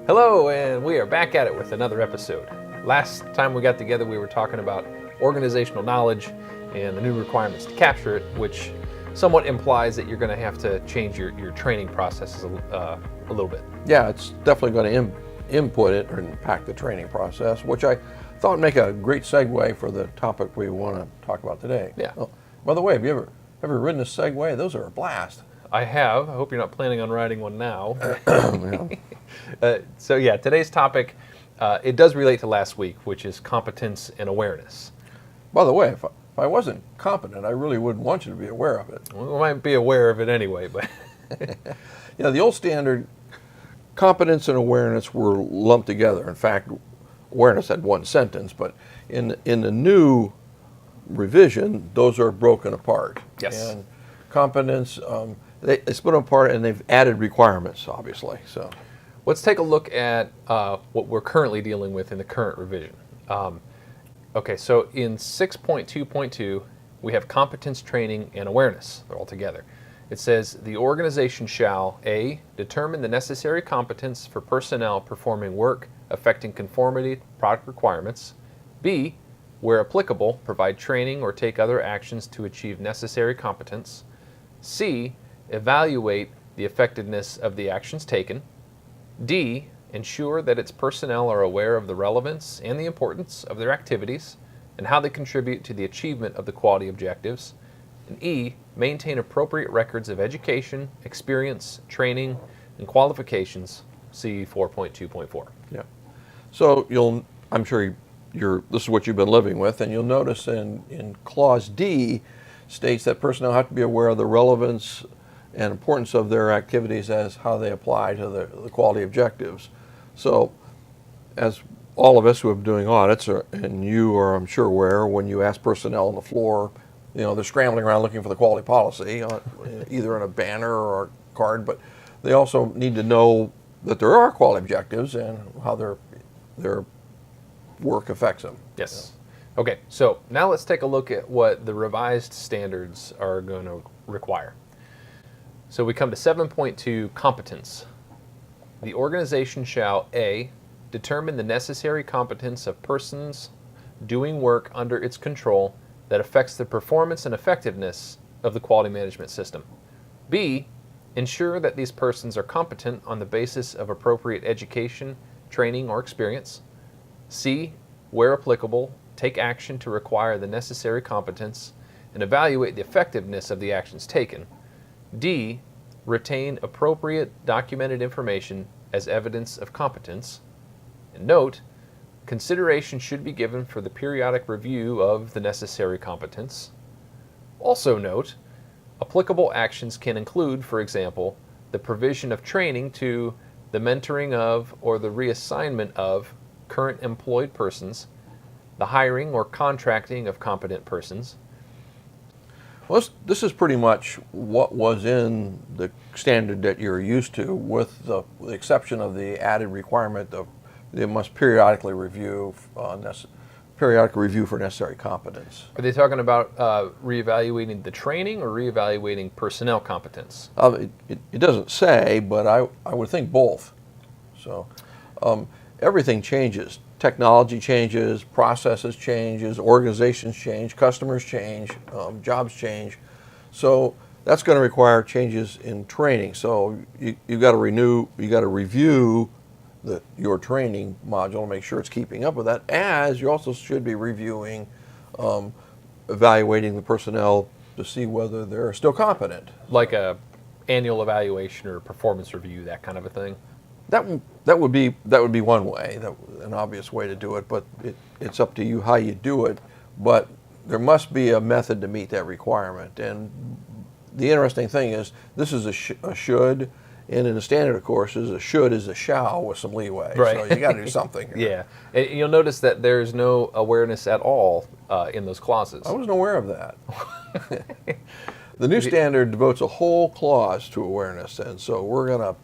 Hello, and we are back at it with another episode. Last time we got together, we were talking about organizational knowledge and the new requirements to capture it, which somewhat implies that you're going to have to change your training processes a little bit. Yeah, it's definitely going to input it or impact the training process, which I thought would make a great segue for the topic we want to talk about today. Yeah. Oh, by the way, have you ever ridden a Segway? Those are a blast. I have. I hope you're not planning on riding one now. Yeah. So yeah, today's topic, it does relate to last week, which is competence and awareness. By the way, if I wasn't competent, I really wouldn't want you to be aware of it. We might be aware of it anyway, but The old standard, competence and awareness were lumped together. In fact, awareness had one sentence, but in the new revision, those are broken apart. Yes. And competence, they split them apart, and they've added requirements, obviously. So, let's take a look at what we're currently dealing with in the current revision. Okay, so in 6.2.2, we have competence, training, and awareness. They're all together. It says the organization shall A, determine the necessary competence for personnel performing work affecting conformity to product requirements. B, where applicable, provide training or take other actions to achieve necessary competence. C, evaluate the effectiveness of the actions taken. D, ensure that its personnel are aware of the relevance and the importance of their activities and how they contribute to the achievement of the quality objectives. And E, maintain appropriate records of education, experience, training, and qualifications. See 4.2.4. yeah. So I'm sure this is what you've been living with, and you'll notice in Clause D states that personnel have to be aware of the relevance and importance of their activities as how they apply to the quality objectives. So, as all of us who have been doing audits, and you are, I'm sure, aware, when you ask personnel on the floor, they're scrambling around looking for the quality policy, either in a banner or a card, but they also need to know that there are quality objectives and how their work affects them. Yes. Okay, so now let's take a look at what the revised standards are going to require. So we come to 7.2, competence. The organization shall A, determine the necessary competence of persons doing work under its control that affects the performance and effectiveness of the quality management system. B, ensure that these persons are competent on the basis of appropriate education, training, or experience. C, where applicable, take action to require the necessary competence and evaluate the effectiveness of the actions taken. D, retain appropriate documented information as evidence of competence. And note, consideration should be given for the periodic review of the necessary competence. Also note, applicable actions can include, for example, the provision of training to the mentoring of or the reassignment of current employed persons, the hiring or contracting of competent persons. Well, this is pretty much what was in the standard that you're used to, with the exception of the added requirement of they must periodically review for necessary competence. Are they talking about reevaluating the training or reevaluating personnel competence? It doesn't say, but I would think both. So everything changes. Technology changes, processes changes, organizations change, customers change, jobs change. So that's going to require changes in training. So you got to review your training module and make sure it's keeping up with that, as you also should be reviewing, evaluating the personnel to see whether they're still competent. Like a annual evaluation or performance review, that kind of a thing? That would be one way, an obvious way to do it, but it's up to you how you do it. But there must be a method to meet that requirement. And the interesting thing is, this is a should, and in the standard of courses, a should is a shall with some leeway. Right. So you got to do something here. Yeah, and you'll notice that there's no awareness at all in those clauses. I wasn't aware of that. The new standard devotes a whole clause to awareness, and so we're going to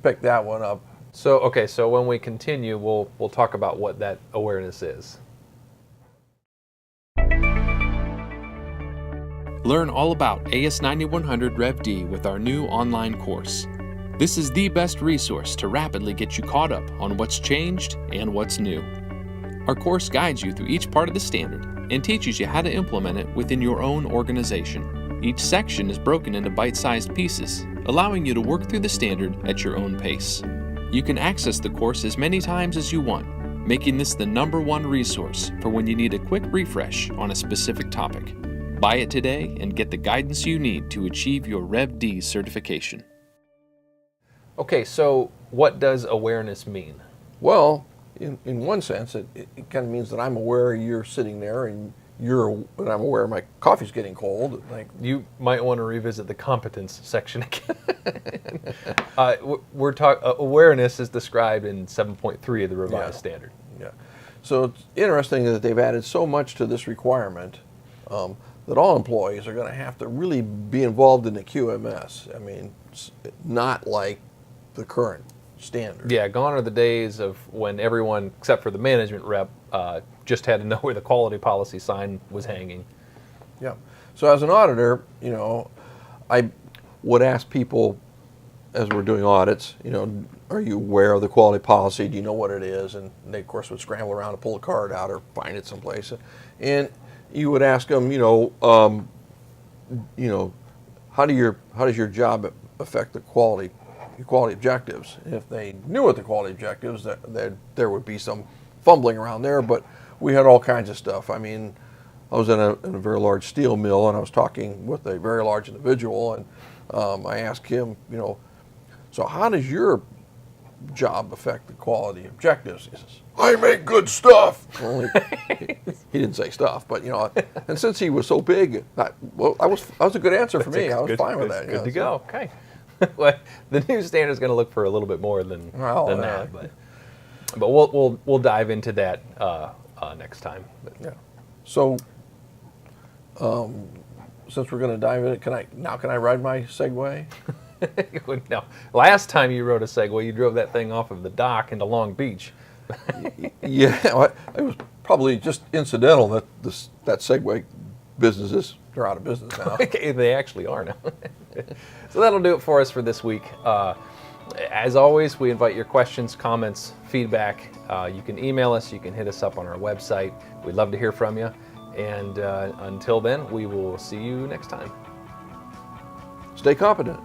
pick that one up. So when we continue, we'll talk about what that awareness is. Learn all about AS9100 Rev D with our new online course. This is the best resource to rapidly get you caught up on what's changed and what's new. Our course guides you through each part of the standard and teaches you how to implement it within your own organization. Each section is broken into bite-sized pieces, allowing you to work through the standard at your own pace. You can access the course as many times as you want, making this the #1 resource for when you need a quick refresh on a specific topic. Buy it today and get the guidance you need to achieve your Rev D certification. Okay, so what does awareness mean? Well, in one sense, it kind of means that I'm aware you're sitting there and I'm aware my coffee's getting cold. Like, You might want to revisit the competence section again. Awareness is described in 7.3 of the revised standard. yeah. So it's interesting that they've added so much to this requirement that all employees are going to have to really be involved in the QMS. I mean, it's not like the current standard. Yeah, gone are the days of when everyone, except for the management rep, just had to know where the quality policy sign was hanging. Yeah. So as an auditor, I would ask people as we're doing audits, are you aware of the quality policy? Do you know what it is? And they, of course, would scramble around to pull a card out or find it someplace. And you would ask them, how does your job affect the quality objectives? And if they knew what the quality objectives, there would be some fumbling around there. But we had all kinds of stuff. I mean, I was in a very large steel mill, and I was talking with a very large individual, and I asked him, so how does your job affect the quality objectives? He says, I make good stuff. Well, he didn't say stuff, but and since he was so big, that was a good answer for me. I was fine with that. Good to go. Okay. Well, the new standard is going to look for a little bit more than that, but we'll dive into that next time. Yeah. So, since we're going to dive in, can I ride my Segway? No. Last time you rode a Segway, you drove that thing off of the dock into Long Beach. Yeah, it was probably just incidental that that Segway businesses, they're out of business now. They actually are now. So that'll do it for us for this week. As always, we invite your questions, comments, feedback. You can email us. You can hit us up on our website. We'd love to hear from you. And until then, we will see you next time. Stay competent.